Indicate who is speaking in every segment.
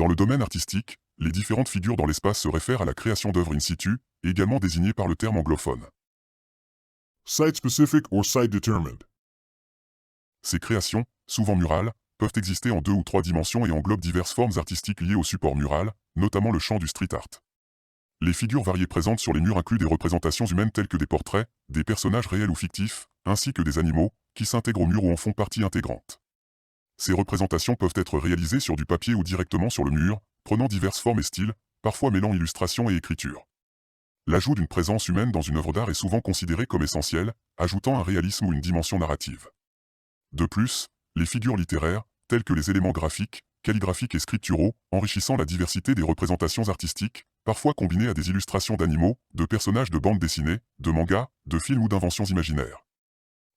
Speaker 1: Dans le domaine artistique, les différentes figures dans l'espace se réfèrent à la création d'œuvres in situ, également désignées par le terme anglophone.
Speaker 2: Site-specific or site-determined.
Speaker 1: Ces créations, souvent murales, peuvent exister en 2 ou 3 dimensions et englobent diverses formes artistiques liées au support mural, notamment le champ du street art. Les figures variées présentes sur les murs incluent des représentations humaines telles que des portraits, des personnages réels ou fictifs, ainsi que des animaux, qui s'intègrent au mur ou en font partie intégrante. Ces représentations peuvent être réalisées sur du papier ou directement sur le mur, prenant diverses formes et styles, parfois mêlant illustration et écriture. L'ajout d'une présence humaine dans une œuvre d'art est souvent considéré comme essentiel, ajoutant un réalisme ou une dimension narrative. De plus, les figures littéraires, telles que les éléments graphiques, calligraphiques et scripturaux, enrichissant la diversité des représentations artistiques, parfois combinées à des illustrations d'animaux, de personnages de bandes dessinées, de mangas, de films ou d'inventions imaginaires.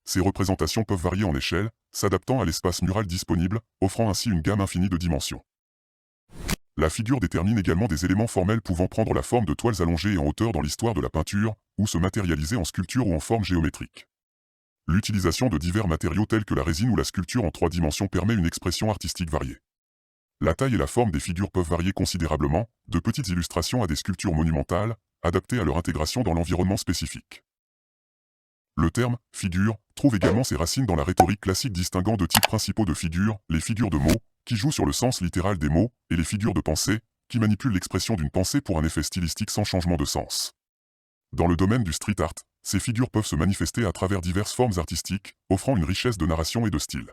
Speaker 1: Ces représentations peuvent varier en échelle, s'adaptant à l'espace mural disponible, offrant ainsi une gamme infinie de dimensions. La figure détermine également des éléments formels pouvant prendre la forme de toiles allongées et en hauteur dans l'histoire de la peinture, ou se matérialiser en sculpture ou en forme géométrique. L'utilisation de divers matériaux tels que la résine ou la sculpture en 3 dimensions permet une expression artistique variée. La taille et la forme des figures peuvent varier considérablement, de petites illustrations à des sculptures monumentales, adaptées à leur intégration dans l'environnement spécifique. Le terme « figure » trouve également ses racines dans la rhétorique classique distinguant 2 types principaux de figures, les figures de mots, qui jouent sur le sens littéral des mots, et les figures de pensée, qui manipulent l'expression d'une pensée pour un effet stylistique sans changement de sens. Dans le domaine du street art, ces figures peuvent se manifester à travers diverses formes artistiques, offrant une richesse de narration et de style.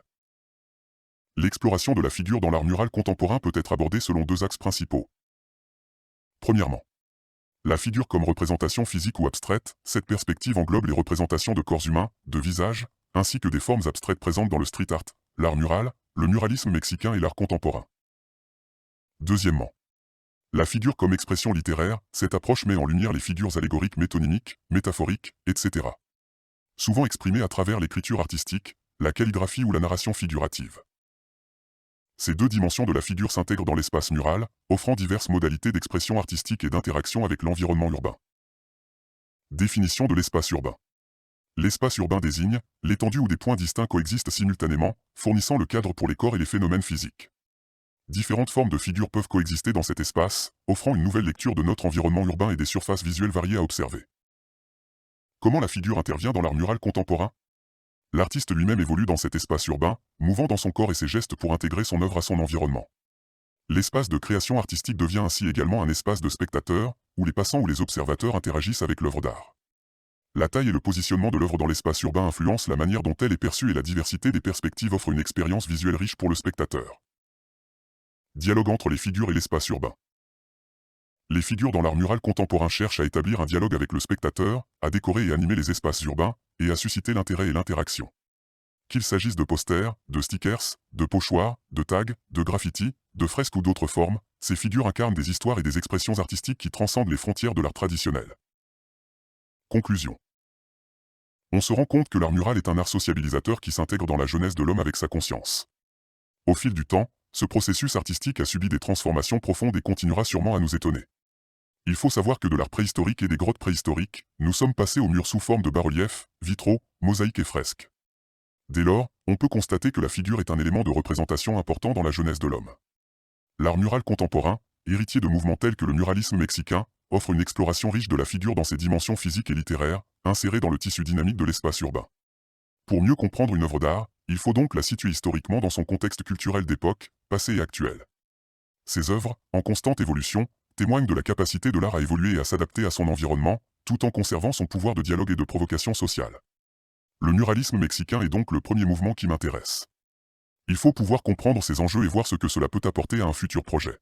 Speaker 1: L'exploration de la figure dans l'art mural contemporain peut être abordée selon 2 axes principaux. Premièrement, la figure comme représentation physique ou abstraite, cette perspective englobe les représentations de corps humains, de visages, ainsi que des formes abstraites présentes dans le street art, l'art mural, le muralisme mexicain et l'art contemporain. Deuxièmement, la figure comme expression littéraire, cette approche met en lumière les figures allégoriques métonymiques, métaphoriques, etc. Souvent exprimées à travers l'écriture artistique, la calligraphie ou la narration figurative. Ces 2 dimensions de la figure s'intègrent dans l'espace mural, offrant diverses modalités d'expression artistique et d'interaction avec l'environnement urbain. Définition de l'espace urbain. L'espace urbain désigne l'étendue où des points distincts coexistent simultanément, fournissant le cadre pour les corps et les phénomènes physiques. Différentes formes de figures peuvent coexister dans cet espace, offrant une nouvelle lecture de notre environnement urbain et des surfaces visuelles variées à observer. Comment la figure intervient dans l'art mural contemporain ? L'artiste lui-même évolue dans cet espace urbain, mouvant dans son corps et ses gestes pour intégrer son œuvre à son environnement. L'espace de création artistique devient ainsi également un espace de spectateurs, où les passants ou les observateurs interagissent avec l'œuvre d'art. La taille et le positionnement de l'œuvre dans l'espace urbain influencent la manière dont elle est perçue et la diversité des perspectives offre une expérience visuelle riche pour le spectateur. Dialogue entre les figures et l'espace urbain. Les figures dans l'art mural contemporain cherchent à établir un dialogue avec le spectateur, à décorer et animer les espaces urbains, et à susciter l'intérêt et l'interaction. Qu'il s'agisse de posters, de stickers, de pochoirs, de tags, de graffitis, de fresques ou d'autres formes, ces figures incarnent des histoires et des expressions artistiques qui transcendent les frontières de l'art traditionnel. Conclusion. On se rend compte que l'art mural est un art sociabilisateur qui s'intègre dans la jeunesse de l'homme avec sa conscience. Au fil du temps, ce processus artistique a subi des transformations profondes et continuera sûrement à nous étonner. Il faut savoir que de l'art préhistorique et des grottes préhistoriques, nous sommes passés aux murs sous forme de bas-reliefs, vitraux, mosaïques et fresques. Dès lors, on peut constater que la figure est un élément de représentation important dans la jeunesse de l'homme. L'art mural contemporain, héritier de mouvements tels que le muralisme mexicain, offre une exploration riche de la figure dans ses dimensions physiques et littéraires, insérée dans le tissu dynamique de l'espace urbain. Pour mieux comprendre une œuvre d'art, il faut donc la situer historiquement dans son contexte culturel d'époque, passé et actuel. Ces œuvres, en constante évolution, témoignent de la capacité de l'art à évoluer et à s'adapter à son environnement, tout en conservant son pouvoir de dialogue et de provocation sociale. Le muralisme mexicain est donc le premier mouvement qui m'intéresse. Il faut pouvoir comprendre ces enjeux et voir ce que cela peut apporter à un futur projet.